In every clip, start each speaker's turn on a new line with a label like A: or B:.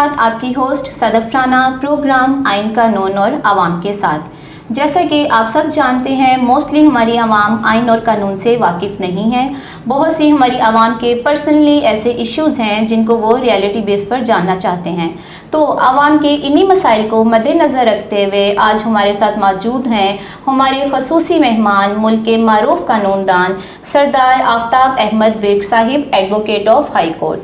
A: साथ आपकी host Sadaf Rana, programme आइन कानून और आवाम के साथ। जैसा कि आप सब जानते हैं, मोस्टली हमारी आवाम आइन और कानून से वाकिफ़ नहीं है। बहुत सी हमारी आवाम के पर्सनली ऐसे इश्यूज़ हैं जिनको वो रियलिटी बेस पर जानना चाहते हैं। तो आवाम के इन्हीं मसाइल को मद्देनज़र रखते हुए आज हमारे साथ मौजूद हैं हमारे खसूसी मेहमान, मुल्क के मारूफ कानूनदान Sardar Aftab Ahmed Virk sahib, advocate of high court,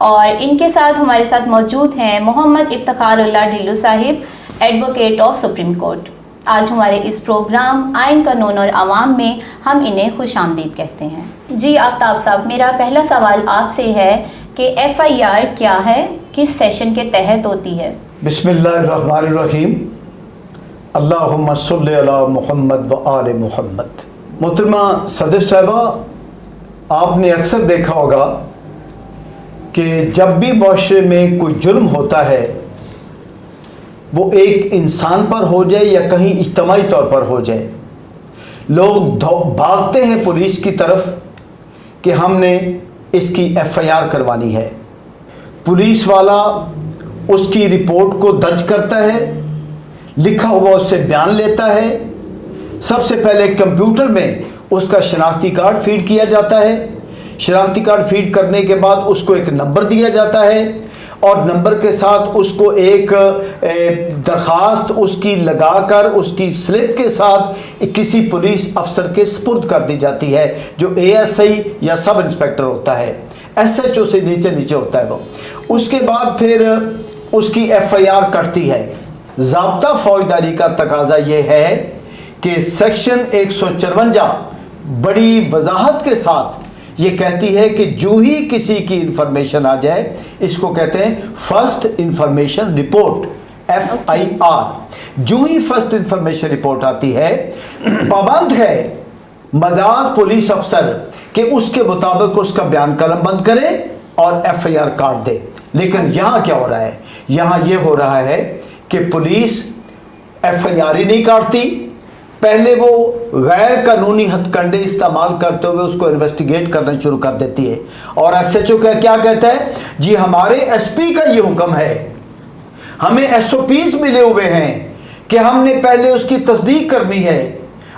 A: और इनके साथ हमारे साथ मौजूद हैं Mohammad Iftikharullah Dhillon sahib, advocate of supreme court. आज हमारे इस प्रोग्राम आइन कानून और आवाम में हम इन्हें खुशामदीद कहते हैं। जी आफ्ताब साहब, मेरा पहला सवाल आपसे है कि FIR क्या है, किस सेशन के तहत होती है?
B: बिस्मिल्लाहिर्रहमानिर्रहीम, अल्लाहुम्मा सल्लि अला मुहम्मद व आले मुहम्मद। मोहतरमा सदफ साहिबा, आपने अक्सर देखा होगा कि जब भी मुआशरे में कोई जुर्म होता है, वो एक इंसान पर हो जाए या कहीं इज्तमाई तौर पर हो जाए, लोग भागते हैं पुलिस की तरफ कि हमने इसकी FIR करवानी है। पुलिस वाला उसकी रिपोर्ट को दर्ज करता है, लिखा हुआ उससे बयान लेता है। सबसे पहले कंप्यूटर में उसका शनाख्ती कार्ड फीड किया जाता है। शनाख्ती कार्ड फीड करने के बाद उसको एक नंबर दिया जाता है और नंबर के साथ उसको एक दरख्वास्त उसकी लगाकर उसकी स्लिप के साथ किसी पुलिस अफसर के स्पुर्द कर दी जाती है, जो ASI या सब इंस्पेक्टर होता है। SHO से नीचे नीचे होता है वो। उसके बाद फिर उसकी FIR कटती है। ज़ाब्ता फौजदारी का तकाजा ये है कि सेक्शन 154 बड़ी वजाहत के साथ ये कहती है कि जो ही किसी की इंफॉर्मेशन आ जाए, इसको कहते हैं फर्स्ट इंफॉर्मेशन रिपोर्ट, FIR। जो ही फर्स्ट इंफॉर्मेशन रिपोर्ट आती है, पाबंद है मजाज पुलिस अफसर कि उसके मुताबिक उसका बयान कलम बंद करे और FIR काट दे। लेकिन यहाँ क्या हो रहा है? यहाँ ये हो रहा है कि पुलिस FIR ही नहीं काटती, पहले वो गैर कानूनी हथकंडे इस्तेमाल करते हुए उसको इन्वेस्टिगेट करना शुरू कर देती है। और SHO का क्या कहता है? जी हमारे SP का ये हुक्म है, हमें SOPs मिले हुए हैं कि हमने पहले उसकी तस्दीक करनी है,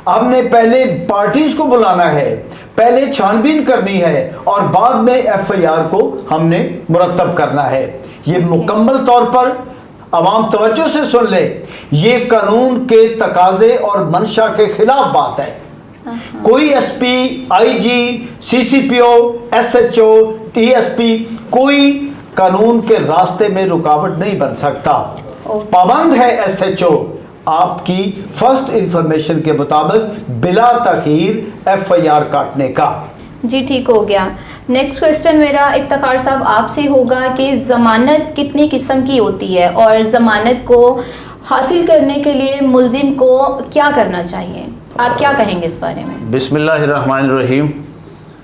B: हमने पहले पार्टीज को बुलाना है, पहले छानबीन करनी है और बाद में FIR को हमने मुरतब करना है। ये मुकम्मल तौर पर अवाम तवज्जो से सुन ले, ये कानून के तकाजे और मंशा के खिलाफ बात है। कोई SP, IG, CCPO, SHO, TSP कोई कानून के रास्ते में रुकावट नहीं बन सकता। पाबंद है SHO आपकी फर्स्ट इंफॉर्मेशन के मुताबिक बिला तखीर FIR काटने का।
A: जी ठीक हो गया। नेक्स्ट क्वेश्चन मेरा इफ्तिखार साहब आपसे होगा कि ज़मानत कितनी किस्म की होती है और ज़मानत को हासिल करने के लिए मुल्ज़िम को क्या करना चाहिए? आप क्या कहेंगे इस बारे में?
C: बिस्मिल्लाहिर्रहमानिर्रहीम।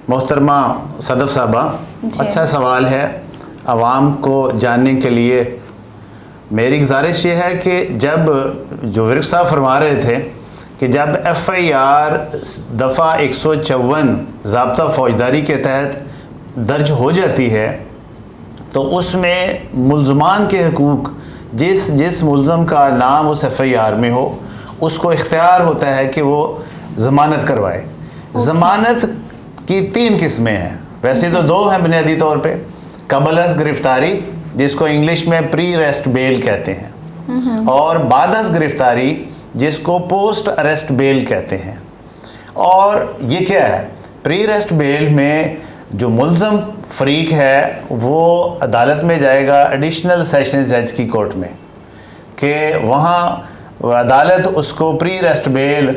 C: मोहतरमा सदफ साहबा, अच्छा सवाल है। आवाम को जानने के लिए मेरी गुजारिश ये है कि जब जो विर्क साहब फरमा रहे थे कि जब FIR दफ़ा 154 ज़ाब्ता फौजदारी के तहत दर्ज हो जाती है, तो उसमें मुल्ज़मान के हकूक़ जिस मुल्ज़म का नाम उस FIR में हो, उसको इख्तियार होता है कि वो ज़मानत करवाए। ज़मानत की 3 किस्में हैं, वैसे तो 2 हैं बुनियादी तौर पे। कबल अज़ गिरफ़्तारी, जिसको इंग्लिश में प्री अरेस्ट बेल कहते हैं, और बाद अज़ गिरफ़्तारी, जिसको पोस्ट अरेस्ट बेल कहते हैं। और ये क्या है? प्री अरेस्ट बेल में जो मुल्ज़म फ़रीक है वो अदालत में जाएगा, एडिशनल सेशन जज की कोर्ट में, कि वहाँ अदालत उसको प्री अरेस्ट बेल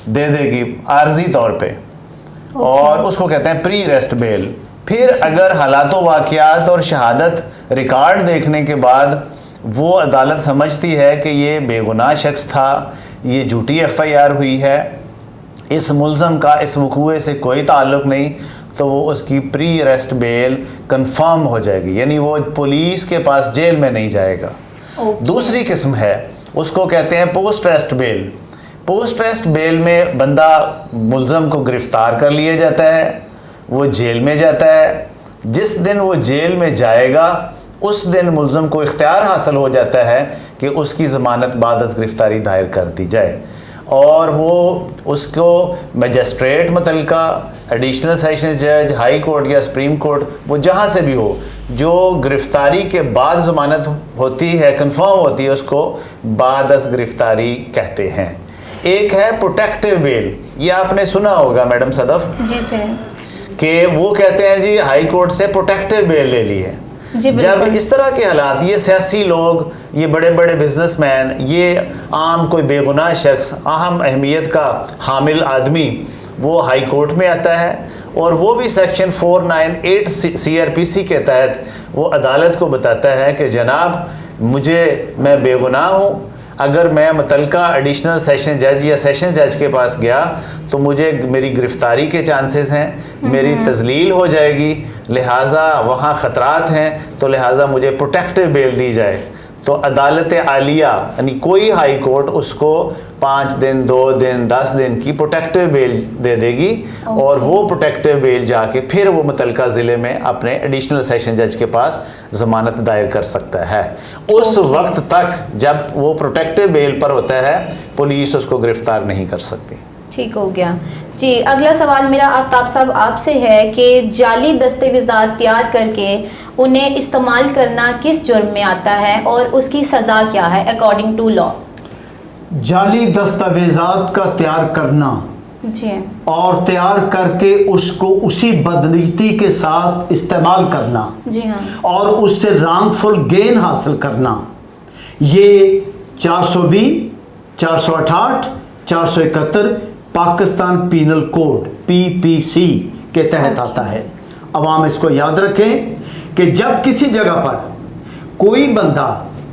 C: दे देगी आर्जी तौर पे, और उसको कहते हैं प्री अरेस्ट बेल। फिर अगर हालात वाक़यात और शहादत रिकॉर्ड देखने के बाद वो अदालत समझती है कि ये बेगुनाह शख्स था, ये झूठी FIR हुई है, इस मुल्ज़म का इस वक़ूए से कोई ताल्लुक़ नहीं, तो वो उसकी प्री अरेस्ट बेल कंफर्म हो जाएगी, यानी वो पुलिस के पास जेल में नहीं जाएगा। दूसरी किस्म है, उसको कहते हैं post arrest bell. Post arrest bell में बंदा मुल्ज़म को गिरफ़्तार कर लिया जाता है, वो जेल में जाता है। जिस दिन वो जेल में जाएगा اس دن ملزم کو اختیار حاصل ہو جاتا ہے کہ اس کی ضمانت بعد از گرفتاری دائر کر دی جائے، اور وہ اس کو مجسٹریٹ متعلقہ، ایڈیشنل سیشن جج، ہائی کورٹ یا سپریم کورٹ، وہ جہاں سے بھی ہو، جو گرفتاری کے بعد ضمانت ہوتی ہے، کنفرم ہوتی ہے، اس کو بعد از گرفتاری کہتے ہیں۔ ایک ہے پروٹیکٹیو بیل، یہ آپ نے سنا ہوگا میڈم صدف،
A: جی جی،
C: کہ وہ کہتے ہیں جی ہائی کورٹ سے پروٹیکٹیو بیل لے لی ہے۔
A: جی
C: جب
A: بالکل۔
C: اس طرح کے حالات، یہ سیاسی لوگ، یہ بڑے بڑے بزنس مین، یہ عام کوئی بے گناہ شخص، اہم اہمیت کا حامل آدمی، وہ ہائی کورٹ میں آتا ہے، اور وہ بھی سیکشن 498 CRPC کے تحت وہ عدالت کو بتاتا ہے کہ جناب میں بے گناہ ہوں، اگر میں متعلقہ ایڈیشنل سیشن جج یا سیشن جج کے پاس گیا تو میری گرفتاری کے چانسز ہیں، میری تذلیل ہو جائے گی، لہٰذا وہاں خطرات ہیں، تو لہٰذا مجھے پروٹیکٹیو بیل دی جائے۔ تو عدالت عالیہ یعنی کوئی ہائی کورٹ اس کو 5 دن، 2 دن، 10 دن کی پروٹیکٹیو بیل دے دے گی، اور وہ پروٹیکٹیو بیل جا کے پھر وہ متعلقہ ضلع میں اپنے ایڈیشنل سیشن جج کے پاس ضمانت دائر کر سکتا ہے۔ اس وقت تک جب وہ پروٹیکٹیو بیل پر ہوتا ہے، پولیس اس کو گرفتار نہیں کر سکتی۔
A: ٹھیک ہو گیا جی۔ اگلا سوال میرا آفتاب صاحب آپ سے ہے کہ جعلی دستاویزات تیار کر کے انہیں استعمال کرنا کس جرم میں آتا ہے اور اس کی سزا کیا ہے اکارڈنگ ٹو لا؟
B: جعلی دستاویزات کا تیار کرنا
A: جی،
B: اور تیار کر کے اس کو اسی بدنیتی کے ساتھ استعمال کرنا،
A: جی ہاں،
B: اور اس سے رانگ فل گین حاصل کرنا، یہ 420، 468، 471 پاکستان پینل کوڈ PPC کے تحت آتا ہے۔ عوام اس کو یاد رکھیں کہ جب کسی جگہ پر کوئی بندہ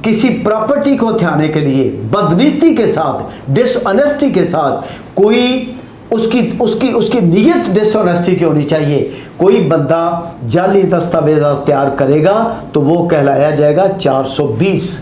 B: کسی پراپرٹی کو ہتھیانے کے لیے بدنیتی کے ساتھ، ڈس آنیسٹی کے ساتھ، کوئی اس کی نیت ڈس آنیسٹی کی ہونی چاہیے، کوئی بندہ جعلی دستاویزات تیار کرے گا تو وہ کہلایا جائے گا 420۔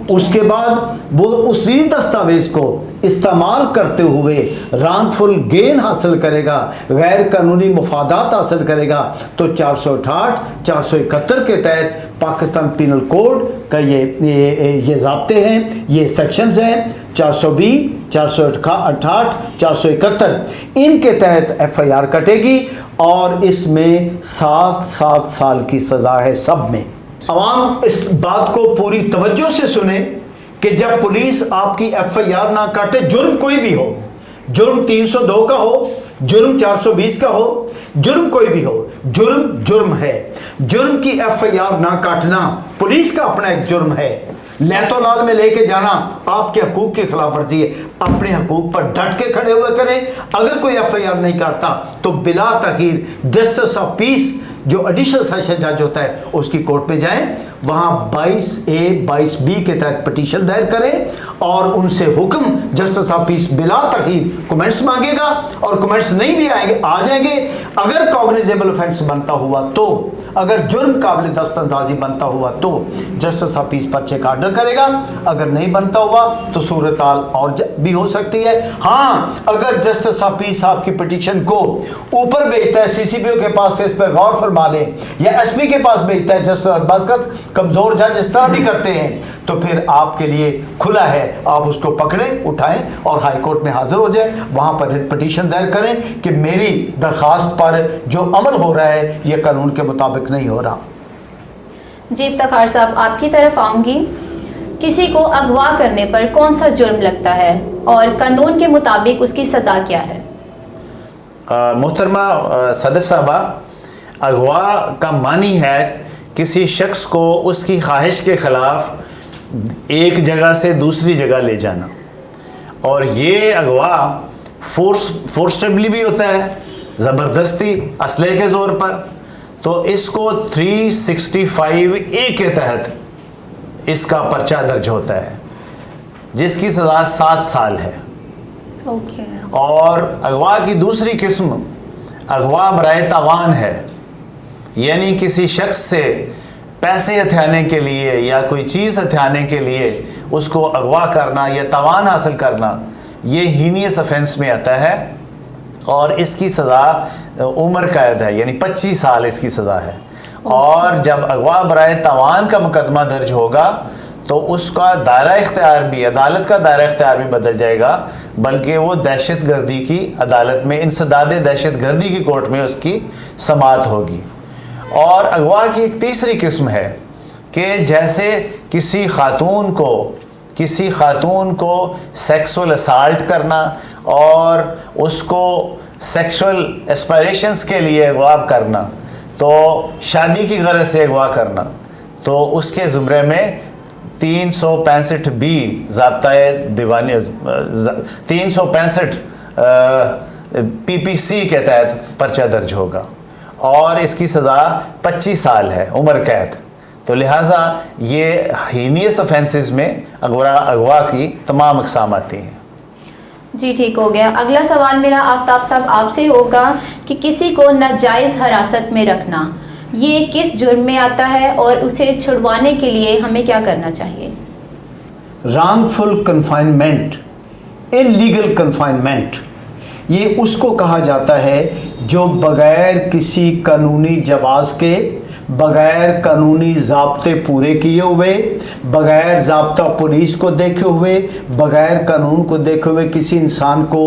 B: اس کے بعد وہ اسی دستاویز کو استعمال کرتے ہوئے رانگ فل گین حاصل کرے گا، غیر قانونی مفادات حاصل کرے گا، تو 468، 471 کے تحت پاکستان پینل کوڈ کا یہ ضابطے ہیں، یہ سیکشنز ہیں، 420، 468، 471، ان کے تحت FIR کٹے گی، اور اس میں 7 سال کی سزا ہے سب میں۔ عوام اس بات کو پوری توجہ سے سنیں کہ جب پولیس آپ کی FIR نہ کاٹے، جرم کوئی بھی ہو، جرم 302 کا ہو، جرم 420 کا ہو، جرم کوئی بھی ہو، جرم ہے۔ جرم کی FIR نہ کاٹنا پولیس کا اپنا ایک جرم ہے۔ لیت و لال میں لے کے جانا آپ کے حقوق کی خلاف ورزی ہے۔ اپنے حقوق پر ڈٹ کے کھڑے ہوئے کریں۔ اگر کوئی FIR نہیں کاٹتا تو بلا تاخیر جسٹس آف پیس جو ایڈیشنل سیشن جج ہوتا ہے اس کی کورٹ میں جائیں، وہاں 22A 22B کے تحت پٹیشن دائر کریں، اور ان سے حکم جسٹس آف پیس بلا تاخیر کومنٹس مانگے گا، اور کومنٹس نہیں بھی آ جائیں گے۔ اگر کاگنیزیبل offense بنتا ہوا تو، اگر جرم قابل دست اندازی بنتا ہوا تو جسٹس آف پیس پرچے کا آرڈر کرے گا، اگر نہیں بنتا ہوا تو صورتحال اور بھی ہو سکتی ہے۔ ہاں، اگر جسٹس آف پیس آپ کی پٹیشن کو اوپر بھیجتا ہے، CCPO کے پاس اس پہ غور فرما لیں، یا SP کے پاس بھیجتا ہے، جسٹس بازقت کمزور جج اس طرح بھی کرتے ہیں، تو پھر آپ کے لیے کھلا ہے، آپ اس کو پکڑیں، اٹھائیں اور ہائی کورٹ میں حاضر ہو جائیں، وہاں پر پٹیشن دائر کریں کہ میری درخواست پر جو عمل ہو رہا ہے یہ قانون کے مطابق نہیں ہو رہا۔
A: جی افتخار صاحب آپ کی طرف آؤں گی۔ کسی کو اغوا کرنے پر کون سا جرم لگتا ہے اور قانون کے مطابق اس کی سزا کیا ہے؟
C: محترمہ صدف صاحبہ، اغوا کا معنی ہے کسی شخص کو اس کی خواہش کے خلاف ایک جگہ سے دوسری جگہ لے جانا، اور یہ اغوا فورسبلی بھی ہوتا ہے، زبردستی اسلحے کے زور پر، تو اس کو 365A کے تحت اس کا پرچہ درج ہوتا ہے، جس کی سزا 7 سال ہے۔ اور اغوا کی دوسری قسم اغوا برائے تاوان ہے، یعنی کسی شخص سے پیسے ہتھیانے کے لیے یا کوئی چیز ہتھیانے کے لیے اس کو اغوا کرنا یا تاوان حاصل کرنا، یہ ہینیس offense میں آتا ہے، اور اس کی سزا عمر قید ہے، یعنی 25 سال اس کی سزا ہے۔ اور جب اغوا برائے تاوان کا مقدمہ درج ہوگا تو اس کا دائرہ اختیار بھی، عدالت کا دائرہ اختیار بھی بدل جائے گا، بلکہ وہ دہشت گردی کی عدالت میں، انسداد دہشت گردی کی کورٹ میں اس کی سماعت ہوگی۔ اور اغوا کی ایک تیسری قسم ہے کہ جیسے کسی خاتون کو سیکسول اسالٹ کرنا اور اس کو سیکسول اسپائریشنز کے لیے اغوا کرنا، تو شادی کی غرض سے اغوا کرنا، تو اس کے زمرے میں 365 ضابطۂ دیوانی 365 PPC کے تحت پرچہ درج ہوگا، اور اس کی سزا 25 سال ہے، عمر قید۔ تو لہٰذا یہ ہینیس offenses میں اغوا کی تمام اقسام آتی ہیں۔
A: جی ٹھیک ہو گیا۔ اگلا سوال میرا آفتاب صاحب آپ سے ہوگا کہ کسی کو ناجائز حراست میں رکھنا یہ کس جرم میں آتا ہے اور اسے چھڑوانے کے لیے ہمیں کیا کرنا چاہیے؟
B: رانگ فل کنفائنمنٹ، انلیگل کنفائنمنٹ، یہ اس کو کہا جاتا ہے جو بغیر کسی قانونی جواز کے، بغیر قانونی ضابطے پورے کیے ہوئے، بغیر ضابطہ پولیس کو دیکھے ہوئے، بغیر قانون کو دیکھے ہوئے کسی انسان کو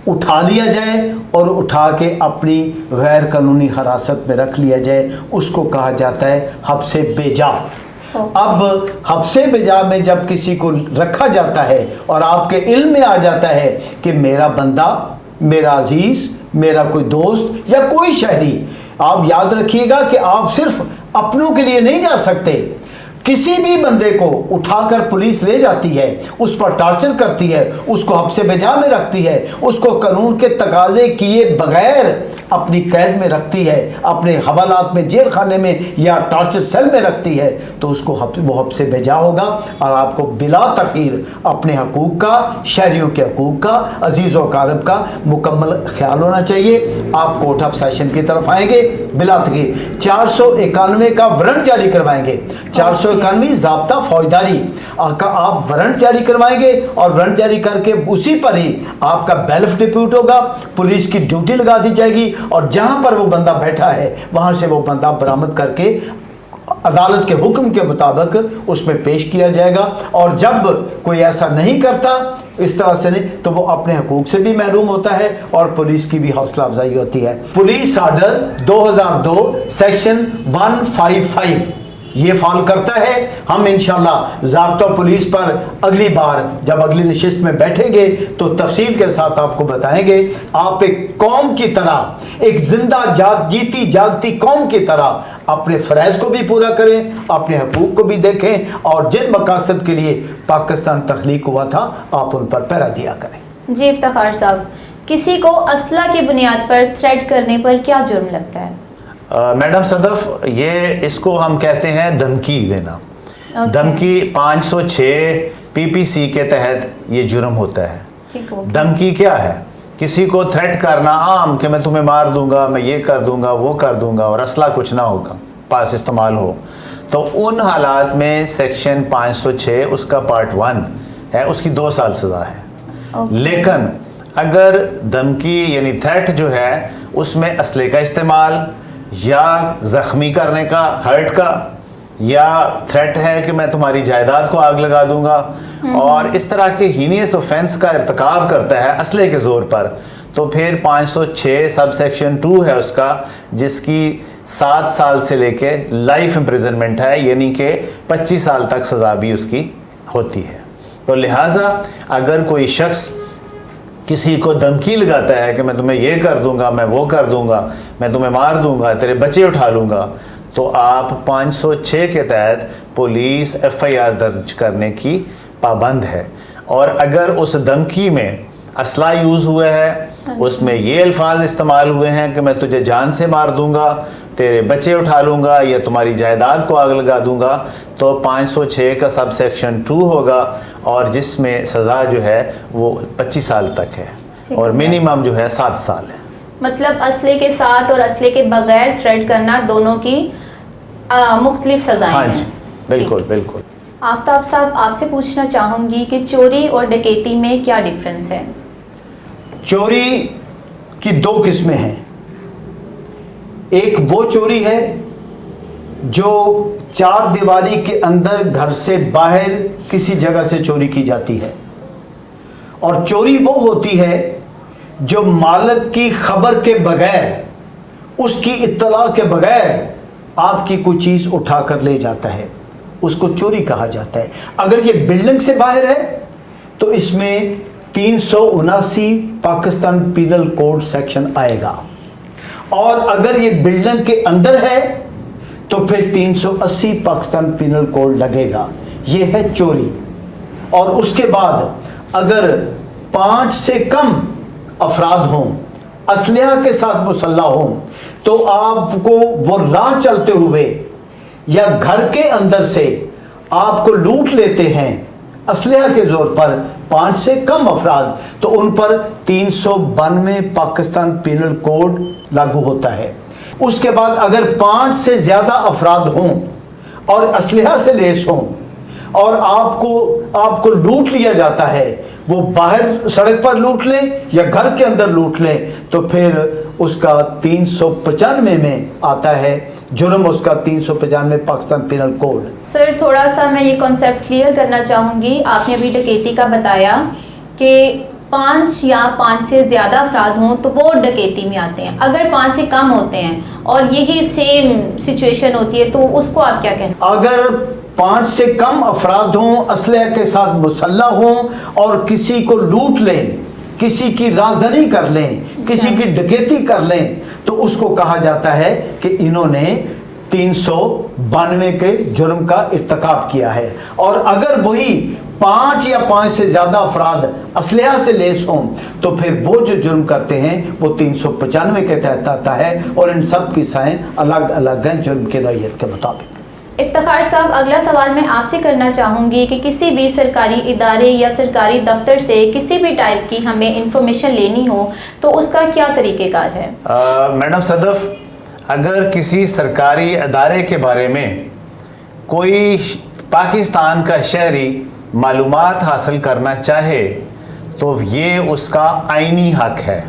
B: اٹھا لیا جائے اور اٹھا کے اپنی غیر قانونی حراست میں رکھ لیا جائے، اس کو کہا جاتا ہے حبس بے جا۔ اب حبس بے جا میں جب کسی کو رکھا جاتا ہے اور آپ کے علم میں آ جاتا ہے کہ میرا بندہ، میرا عزیز، میرا کوئی دوست یا کوئی شہری، آپ یاد رکھیے گا کہ آپ صرف اپنوں کے لیے نہیں جا سکتے، کسی بھی بندے کو اٹھا کر پولیس لے جاتی ہے، اس پر ٹارچر کرتی ہے، اس کو حبس بے جا میں رکھتی ہے، اس کو قانون کے تقاضے کیے بغیر اپنی قید میں رکھتی ہے، اپنے حوالات میں، جیل خانے میں یا ٹارچر سیل میں رکھتی ہے، تو اس کو وہ حبس بے جا ہوگا، اور آپ کو بلا تاخیر اپنے حقوق کا، شہریوں کے حقوق کا، عزیز و اقارب کا مکمل خیال ہونا چاہیے۔ آپ کورٹ آف سیشن کی طرف آئیں گے بلا تاخیر، 491 کا وارنٹ جاری کروائیں گے، 491 ضابطہ فوجداری کا آپ وارنٹ جاری کروائیں گے، اور وارنٹ جاری کر کے اسی پر ہی آپ کا بیلف ڈپیوٹ ہوگا، پولیس کی ڈیوٹی لگا دی جائے گی، اور جہاں پر وہ بندہ بیٹھا ہے وہاں سے وہ بندہ برآمد کر کے عدالت کے حکم کے مطابق اس میں پیش کیا جائے گا۔ اور جب کوئی ایسا نہیں کرتا، اس طرح سے نہیں، تو وہ اپنے حقوق سے بھی محروم ہوتا ہے اور پولیس کی بھی حوصلہ افزائی ہوتی ہے۔ پولیس آرڈر 2002 سیکشن 155 یہ فال کرتا ہے۔ ہم انشاءاللہ ضابطہ پولیس پر اگلی بار جب اگلی نشست میں بیٹھیں گے تو تفصیل کے ساتھ آپ کو بتائیں گے۔ آپ ایک قوم کی طرح، ایک زندہ جیتی جاگتی قوم کی طرح اپنے فرائض کو بھی پورا کریں، اپنے حقوق کو بھی دیکھیں، اور جن مقاصد کے لیے پاکستان تخلیق ہوا تھا آپ ان پر پہرا دیا کریں۔
A: جی افتخار صاحب، کسی کو اسلحہ کی بنیاد پر تھریٹ کرنے پر کیا جرم لگتا ہے؟
C: میڈم صدف، یہ اس کو ہم کہتے ہیں دھمکی دینا۔ دھمکی 506 PPC کے تحت یہ جرم ہوتا ہے۔ دھمکی کیا ہے؟ کسی کو تھریٹ کرنا عام کہ میں تمہیں مار دوں گا، میں یہ کر دوں گا، وہ کر دوں گا، اور اسلحہ کچھ نہ ہوگا پاس استعمال ہو، تو ان حالات میں سیکشن 506 اس کا پارٹ 1 ہے، اس کی 2 سال سزا ہے۔ لیکن اگر دھمکی یعنی تھریٹ جو ہے اس میں اسلحے کا استعمال یا زخمی کرنے کا، ہرٹ کا، یا تھریٹ ہے کہ میں تمہاری جائیداد کو آگ لگا دوں گا، اور اس طرح کے ہینیس اوفینس کا ارتکاب کرتا ہے اسلحے کے زور پر، تو پھر 506 سب سیکشن 2 ہے اس کا، جس کی 7 سال سے لے کے لائف امپریزنمنٹ ہے، یعنی کہ 25 سال تک سزا بھی اس کی ہوتی ہے۔ تو لہٰذا اگر کوئی شخص کسی کو دھمکی لگاتا ہے کہ میں تمہیں یہ کر دوں گا، میں وہ کر دوں گا، میں تمہیں مار دوں گا، تیرے بچے اٹھا لوں گا، تو آپ 506 کے تحت پولیس FIR درج کرنے کی پابند ہے۔ اور اگر اس دھمکی میں اسلحہ یوز ہوا ہے، اس میں یہ الفاظ استعمال ہوئے ہیں کہ میں تجھے جان سے مار دوں گا، تیرے بچے اٹھا لوں گا، یا تمہاری جائیداد کو آگ لگا دوں گا، تو 506 کا سب سیکشن 2 ہوگا، اور جس میں سزا جو ہے وہ 25 سال تک ہے، اور منیمم جو ہے 7 سال ہے۔
A: مطلب اسلحے کے ساتھ اور اسلحے کے بغیر تھریٹ کرنا دونوں کی مختلف سزائیں ہیں۔
C: ہاں جی، بالکل بالکل۔
A: آفتاب صاحب، آپ سے پوچھنا چاہوں گی کہ چوری اور ڈکیتی میں کیا ڈفرینس ہے؟
B: چوری کی 2 قسمیں ہیں۔ ایک وہ چوری ہے जो चार दीवारी के अंदर घर से बाहर किसी जगह से चोरी की जाती है, और चोरी वो होती है जो मालिक की खबर के बगैर, उसकी इत्तला के बगैर आपकी कोई चीज़ उठा कर ले जाता है, उसको चोरी कहा जाता है। अगर ये बिल्डिंग से बाहर है तो इसमें 379 पाकिस्तान पीनल कोड सेक्शन आएगा, और अगर ये बिल्डिंग के अंदर है तो फिर 380 पाकिस्तान पीनल कोड लगेगा। ये है चोरी। और उसके बाद अगर 5 से कम अफराद हों, असलहा के साथ मुसल्लह हों, तो आपको वो राह चलते हुए या घर के अंदर से आपको लूट लेते हैं असलहा के ज़ोर पर 5 से कम अफराद, तो उन पर 392 पाकिस्तान पीनल कोड लागू होता है। उसके बाद अगर 5 से ज़्यादा अफराद हों और असलहा से लेस हों और आपको लूट लिया जाता है, वो बाहर सड़क पर लूट लें या घर के अंदर लूट लें, तो फिर उसका 395 में आता है जुर्म, उसका 395 पाकिस्तान पीनल कोड।
A: सर थोड़ा सा मैं ये कॉन्सेप्ट क्लियर करना चाहूँगी। आपने अभी डकैती का बताया कि 5 या 5 से ज़्यादा अफराद हों तो वो डकैती में आते हैं, अगर 5 से कम होते हैं और यही सेम सिचुएशन होती है तो उसको आप क्या कहें?
B: अगर 5 से कम अफराद हों, असलहा के साथ मुसल्लह हों और किसी को लूट लें, किसी की राजधानी कर लें, किसी की डकैती कर लें, तो उसको कहा जाता है कि इन्होंने 392 के जुर्म का इर्तिकाब किया है। और अगर वही 5 या 5 से ज़्यादा अफराद असलहा से लेस हों तो फिर वो जो जुर्म करते हैं वो 395 के तहत आता है, और इन सब की सज़ाएं अलग अलग हैं जुर्म की नौइयत के मुताबिक।
A: इफ्तिखार साहब, अगला सवाल मैं आपसे करना चाहूँगी कि किसी भी सरकारी इदारे या सरकारी दफ्तर से किसी भी टाइप की हमें इंफॉर्मेशन लेनी हो तो उसका क्या तरीक़ेकार है?
C: मैडम सदफ, अगर किसी सरकारी अदारे के बारे में कोई पाकिस्तान का शहरी मालूमात हासिल करना चाहे तो ये उसका आईनी हक है,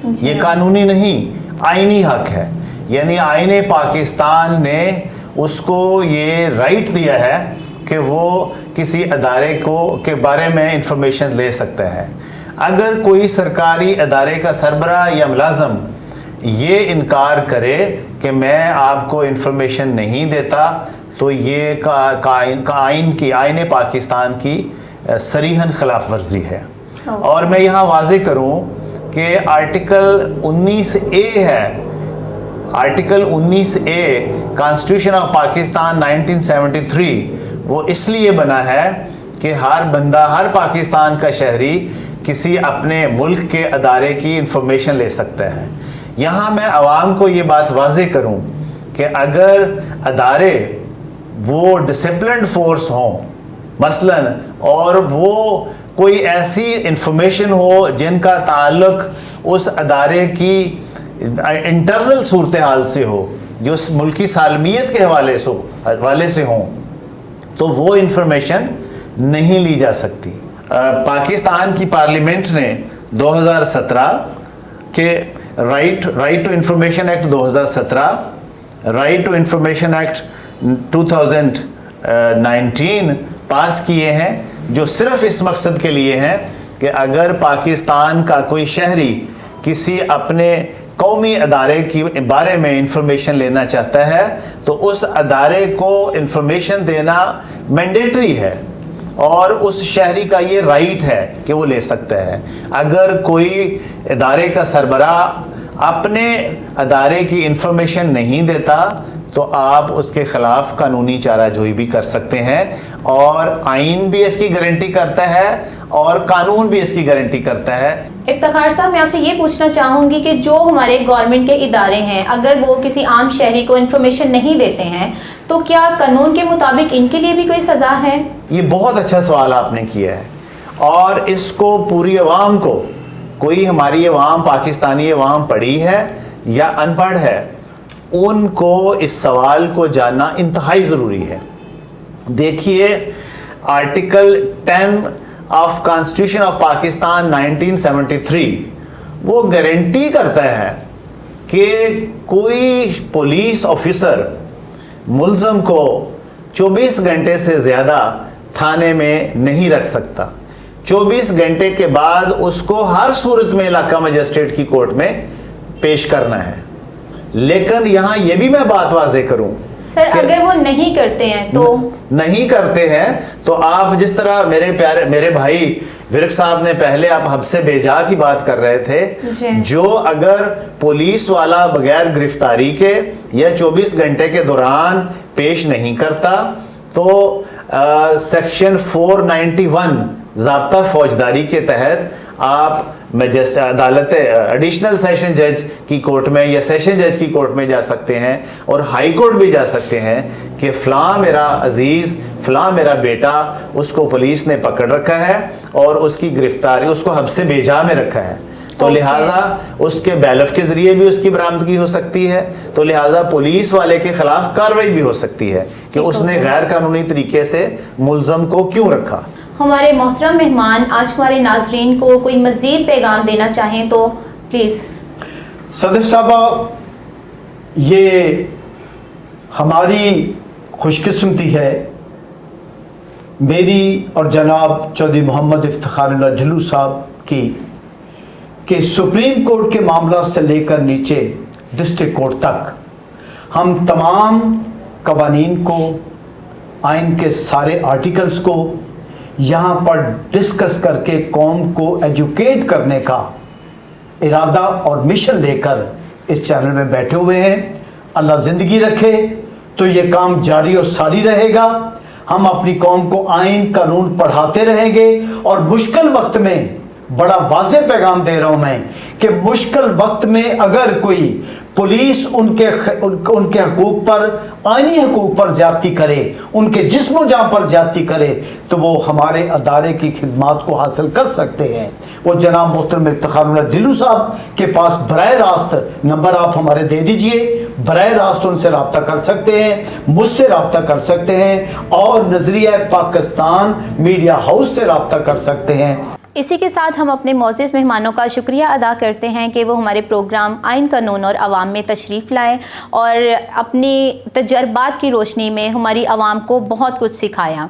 C: ये कानूनी नहीं, आईनी हक है। यानी आईने पाकिस्तान ने उसको ये राइट दिया है कि वो किसी अदारे के बारे में इंफॉर्मेशन ले सकता है। अगर कोई सरकारी अदारे का सरबराह या मुलाज़म ये इनकार करे कि मैं आपको इंफॉर्मेशन नहीं देता, तो ये आईन पाकिस्तान की सरीहन खिलाफ वर्जी है। और मैं यहाँ वाज़े करूँ कि आर्टिकल 19A है, article 19A constitution of Pakistan 1973, वो इसलिए बना है कि हर बंदा, हर पाकिस्तान का शहरी किसी अपने मुल्क के अदारे की इंफॉर्मेशन ले सकता है। यहाँ मैं आवाम को ये बात वाज़े करूँ कि अगर अदारे वो डिसिप्लिन्ड फोर्स हों मसलन, और वो कोई ऐसी इंफॉर्मेशन हो जिनका ताल्लुक उस अदारे की इंटरनल सूरत हाल से हो, जो मुल्की सालमियत के हवाले से हों, तो वो इंफॉर्मेशन नहीं ली जा सकती। पाकिस्तान की पार्लियामेंट ने 2017 के right to information act 2017, right to information act 2019 pass किए हैं, जो सिर्फ इस मकसद के लिए हैं कि अगर पाकिस्तान का कोई शहरी किसी अपने कौमी अदारे के बारे में इंफॉर्मेशन लेना चाहता है तो उस अदारे को इंफॉर्मेशन देना मैंडेटरी है, और उस शहरी का ये राइट है कि वो ले सकता है। अगर कोई अदारे का सरबराह अपने अदारे की इंफॉर्मेशन नहीं देता तो आप उसके ख़िलाफ़ कानूनी चाराजोई भी कर सकते हैं, और आइन भी इसकी गारंटी करता है और कानून भी इसकी गारंटी करता है।
A: इफ्तिखार साहब, मैं आपसे ये पूछना चाहूँगी कि जो हमारे गवर्नमेंट के इदारे हैं, अगर वो किसी आम शहरी को इन्फॉर्मेशन नहीं देते हैं तो क्या कानून के मुताबिक इनके लिए भी कोई सज़ा है?
C: ये बहुत अच्छा सवाल आपने किया है, और इसको पूरी अवाम को, कोई हमारी अवाम, पाकिस्तानी अवाम पढ़ी है या अनपढ़ है, उनको इस सवाल को जानना इंतहाई ज़रूरी है। देखिए, article 10 of constitution of Pakistan 1973 वो गारंटी करता है कि कोई पुलिस ऑफिसर मुलज़म को 24 घंटे से ज़्यादा थाने में नहीं रख सकता। 24 घंटे के बाद उसको हर सूरत में इलाका मजिस्ट्रेट की कोर्ट में पेश करना है। लेकिन यहाँ ये भी मैं बात वाज़े करूँ
A: सर, अगर वो नहीं करते हैं तो
C: नहीं करते हैं तो आप जिस तरह मेरे भाई विरक साहब ने पहले आप हब्से बेजा की बात कर रहे थे, जो अगर पुलिस वाला बगैर गिरफ्तारी के या 24 घंटे के दौरान पेश नहीं करता तो सेक्शन 491 ज़ाब्ता फौजदारी के तहत आप अदालत एडिशनल सेशन जज की कोर्ट में या सेशन जज की कोर्ट में जा सकते हैं और हाई कोर्ट भी जा सकते हैं कि फ़लाँ मेरा अजीज़, फ़लाँ मेरा बेटा, उसको पुलिस ने पकड़ रखा है और उसकी गिरफ्तारी, उसको हब्से बेजा में रखा है, तो लिहाजा उसके बैलफ के ज़रिए भी उसकी बरामदगी हो सकती है, तो लिहाजा पुलिस वाले के ख़िलाफ़ कार्रवाई भी हो सकती है कि उसने गैर कानूनी तरीके से मुलज़म को क्यों रखा।
A: हमारे मोहतरम मेहमान आज हमारे नाजरीन को कोई मज़ीद पैगाम देना चाहें तो प्लीज़।
B: सदफ साहबा, ये हमारी खुशकिस्मती है मेरी और जनाब चौधरी मोहम्मद इफ्तिखारुल्लाह ढिल्लू साहब की कि सुप्रीम कोर्ट के मामला से लेकर नीचे डिस्ट्रिक्ट कोर्ट तक हम तमाम कवानीन को, आइन के सारे आर्टिकल्स को यहाँ पर डिस्कस करके कौम को एजुकेट करने का इरादा और मिशन लेकर इस चैनल में बैठे हुए हैं। अल्लाह ज़िंदगी रखे तो ये काम जारी और सारी रहेगा। हम अपनी कौम को आइन कानून पढ़ाते रहेंगे और मुश्किल वक्त में बड़ा वाज़ेह पैगाम दे रहा हूँ मैं कि मुश्किल वक्त में अगर कोई पुलिस उनके हकूक़ पर, आइनी हकूक़ पर ज़्यादती करे, उनके जिस्म जान पर ज़्यादती करे, तो वो हमारे अदारे की खिदमात को हासिल कर सकते हैं। वो जनाब मोहतरम इफ्तिखारुल्लाह ढिल्लू साहब के पास बराह रास्त नंबर आप हमारे दे दीजिए, बराह रास्त उनसे रब्ता कर सकते हैं, मुझसे रब्ता कर सकते हैं और नज़रिया पाकिस्तान मीडिया हाउस से रब्ता कर सकते हैं।
A: इसी के साथ हम अपने मोअज़्ज़िज़ मेहमानों का शुक्रिया अदा करते हैं कि वो हमारे प्रोग्राम आइन कानून और आवाम में तशरीफ़ लाए और अपनी तजर्बात की रोशनी में हमारी आवाम को बहुत कुछ सिखाया।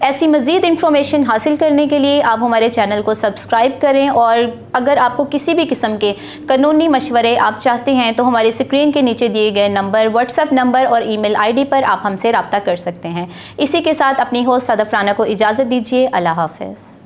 A: ऐसी मज़ीद इन्फॉर्मेशन हासिल करने के लिए आप हमारे चैनल को सब्सक्राइब करें और अगर आपको किसी भी किस्म के कानूनी मशवरे आप चाहते हैं तो हमारे स्क्रीन के नीचे दिए गए नंबर, व्हाट्सएप नंबर और ईमेल आईडी पर आप हमसे रब्ता कर सकते हैं। इसी के साथ अपनी होस्ट सदफ राना को इजाज़त दीजिए। अल्लाह हाफ़िज़।